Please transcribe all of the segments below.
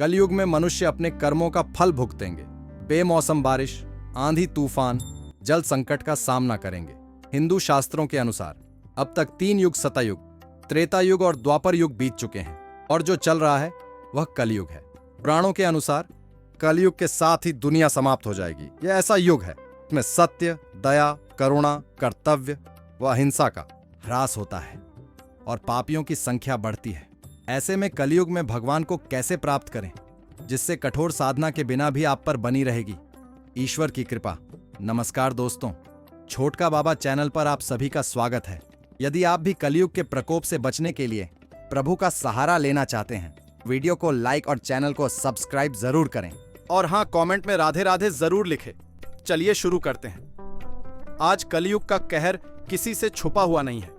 कलयुग में मनुष्य अपने कर्मों का फल भुगतेंगे। बेमौसम बारिश, आंधी तूफान, जल संकट का सामना करेंगे। हिंदू शास्त्रों के अनुसार अब तक 3 युग, सतयुग, त्रेता युग और द्वापर युग बीत चुके हैं और जो चल रहा है वह कलयुग है। पुराणों के अनुसार कलयुग के साथ ही दुनिया समाप्त हो जाएगी। यह ऐसा युग है जिसमें सत्य, दया, करुणा, कर्तव्य व अहिंसा का ह्रास होता है और पापियों की संख्या बढ़ती है। ऐसे में कलयुग में भगवान को कैसे प्राप्त करें जिससे कठोर साधना के बिना भी आप पर बनी रहेगी ईश्वर की कृपा। नमस्कार दोस्तों, छोटका बाबा चैनल पर आप सभी का स्वागत है। यदि आप भी कलयुग के प्रकोप से बचने के लिए प्रभु का सहारा लेना चाहते हैं, वीडियो को लाइक और चैनल को सब्सक्राइब जरूर करें और हाँ, कमेंट में राधे राधे जरूर लिखें। चलिए शुरू करते हैं। आज कलयुग का कहर किसी से छुपा हुआ नहीं है।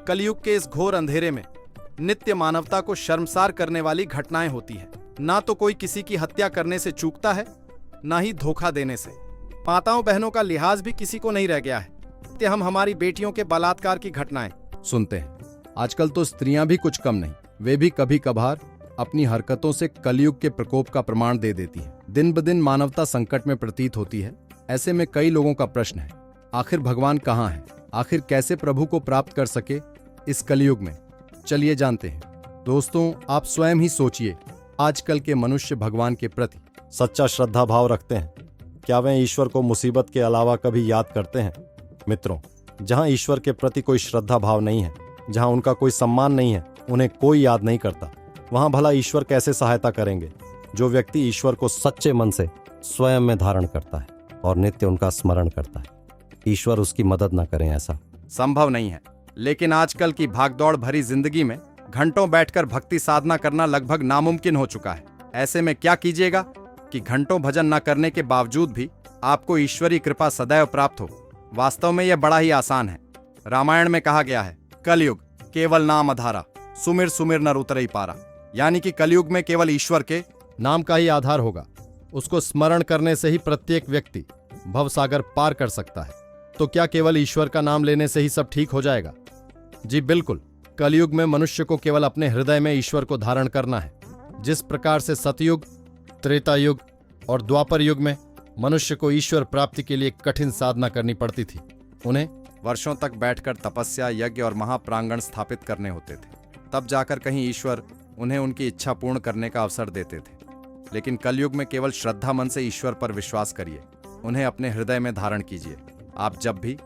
कलयुग के इस घोर अंधेरे में नित्य मानवता को शर्मसार करने वाली घटनाएं होती हैं। ना तो कोई किसी की हत्या करने से चूकता है, ना ही धोखा देने से। माताओं बहनों का लिहाज भी किसी को नहीं रह गया है। हम हमारी बेटियों के बलात्कार की घटनाएं सुनते हैं। आजकल तो स्त्रियां भी कुछ कम नहीं, वे भी कभी कभार अपनी हरकतों से कलयुग के प्रकोप का प्रमाण दे देती हैं। दिन ब दिन मानवता संकट में प्रतीत होती है। ऐसे में कई लोगों का प्रश्न है, आखिर भगवान कहाँ है? आखिर कैसे प्रभु को प्राप्त कर सके इस कलयुग में? चलिए जानते हैं। दोस्तों, आप स्वयं ही सोचिए, आजकल के मनुष्य भगवान के प्रति सच्चा श्रद्धा भाव रखते हैं? क्या वे ईश्वर को मुसीबत के अलावा कभी याद करते हैं? मित्रों, जहां ईश्वर के प्रति कोई श्रद्धा भाव नहीं है, जहां उनका कोई सम्मान नहीं है, उन्हें कोई याद नहीं करता, वहां भला ईश्वर कैसे सहायता करेंगे? जो व्यक्ति ईश्वर को सच्चे मन से स्वयं में धारण करता है और नित्य उनका स्मरण करता है, ईश्वर उसकी मदद न करें, ऐसा संभव नहीं है। लेकिन आजकल की भागदौड़ भरी जिंदगी में घंटों बैठकर भक्ति साधना करना लगभग नामुमकिन हो चुका है। ऐसे में क्या कीजिएगा कि घंटों भजन न करने के बावजूद भी आपको ईश्वरीय कृपा सदैव प्राप्त हो? वास्तव में यह बड़ा ही आसान है। रामायण में कहा गया है, कलयुग केवल नाम आधारा, सुमिर सुमिर नर उतरई पारा। यानी कि कलयुग में केवल ईश्वर के नाम का ही आधार होगा। उसको स्मरण करने से ही प्रत्येक व्यक्ति भवसागर पार कर सकता है। तो क्या केवल ईश्वर का नाम लेने से ही सब ठीक हो जाएगा? जी बिल्कुल। कलयुग में मनुष्य को केवल अपने हृदय में ईश्वर को धारण करना है। जिस प्रकार से सतयुग, त्रेता युग और द्वापर युग में मनुष्य को ईश्वर प्राप्ति के लिए कठिन साधना करनी पड़ती थी, उन्हें वर्षों तक बैठकर तपस्या, यज्ञ और महाप्रांगण स्थापित करने होते थे। तब जाकर कहीं ईश्वर उन्हें उनकी इच्छा पूर्ण करने का अवसर देते थे। लेकिन कलयुग में केवल श्रद्धा मन से ईश्वर पर विश्वास करिए, उन्हें अपने हृदय में धारण कीजिए। आप जब भी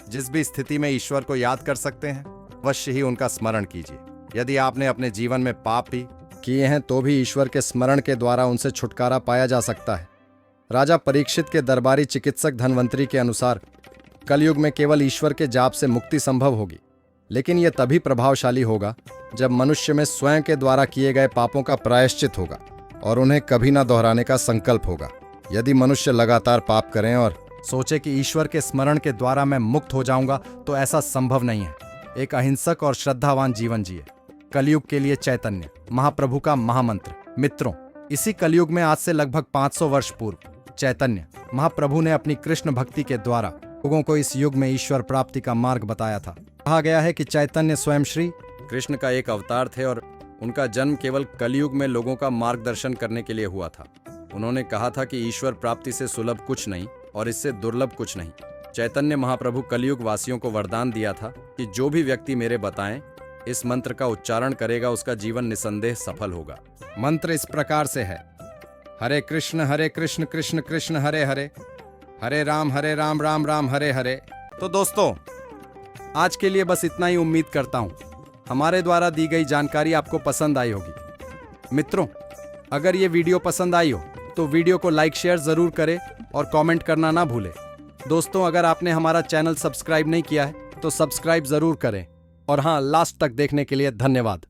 जिस भी स्थिति में ईश्वर को याद कर सकते हैं, अवश्य ही उनका स्मरण कीजिए। यदि आपने अपने जीवन में पाप भी किए हैं तो भी ईश्वर के स्मरण के द्वारा उनसे छुटकारा पाया जा सकता है। राजा परीक्षित के दरबारी चिकित्सक धन्वंतरी के अनुसार कलयुग में केवल ईश्वर के जाप से मुक्ति संभव होगी, लेकिन यह तभी प्रभावशाली होगा जब मनुष्य में स्वयं के द्वारा किए गए पापों का प्रायश्चित होगा और उन्हें कभी न दोहराने का संकल्प होगा। यदि मनुष्य लगातार पाप करें और सोचे कि ईश्वर के स्मरण के द्वारा मैं मुक्त हो जाऊंगा, तो ऐसा संभव नहीं है। एक अहिंसक और श्रद्धावान जीवन जिए। कलयुग के लिए चैतन्य महाप्रभु का महामंत्र। मित्रों, इसी कलयुग में आज से लगभग 500 वर्ष पूर्व चैतन्य महाप्रभु ने अपनी कृष्ण भक्ति के द्वारा लोगों को इस युग में ईश्वर प्राप्ति का मार्ग बताया था। कहा गया है कि चैतन्य स्वयं श्री कृष्ण का एक अवतार थे और उनका जन्म केवल कलयुग में लोगों का मार्गदर्शन करने के लिए हुआ था। उन्होंने कहा था कि ईश्वर प्राप्ति से सुलभ कुछ नहीं और इससे दुर्लभ कुछ नहीं। चैतन्य महाप्रभु कलयुग वासियों को वरदान दिया था कि जो भी व्यक्ति मेरे बताएं इस मंत्र का उच्चारण करेगा, उसका जीवन निसंदेह सफल होगा। मंत्र इस प्रकार से है, हरे कृष्ण कृष्ण कृष्ण हरे हरे, हरे राम राम राम हरे हरे। तो दोस्तों, आज के लिए बस इतना ही। उम्मीद करता हूं हमारे द्वारा दी गई जानकारी आपको पसंद आई होगी। मित्रों, अगर ये वीडियो पसंद आई हो तो वीडियो को लाइक शेयर जरूर करें और कमेंट करना ना भूलें। दोस्तों, अगर आपने हमारा चैनल सब्सक्राइब नहीं किया है तो सब्सक्राइब जरूर करें। और हाँ, लास्ट तक देखने के लिए धन्यवाद।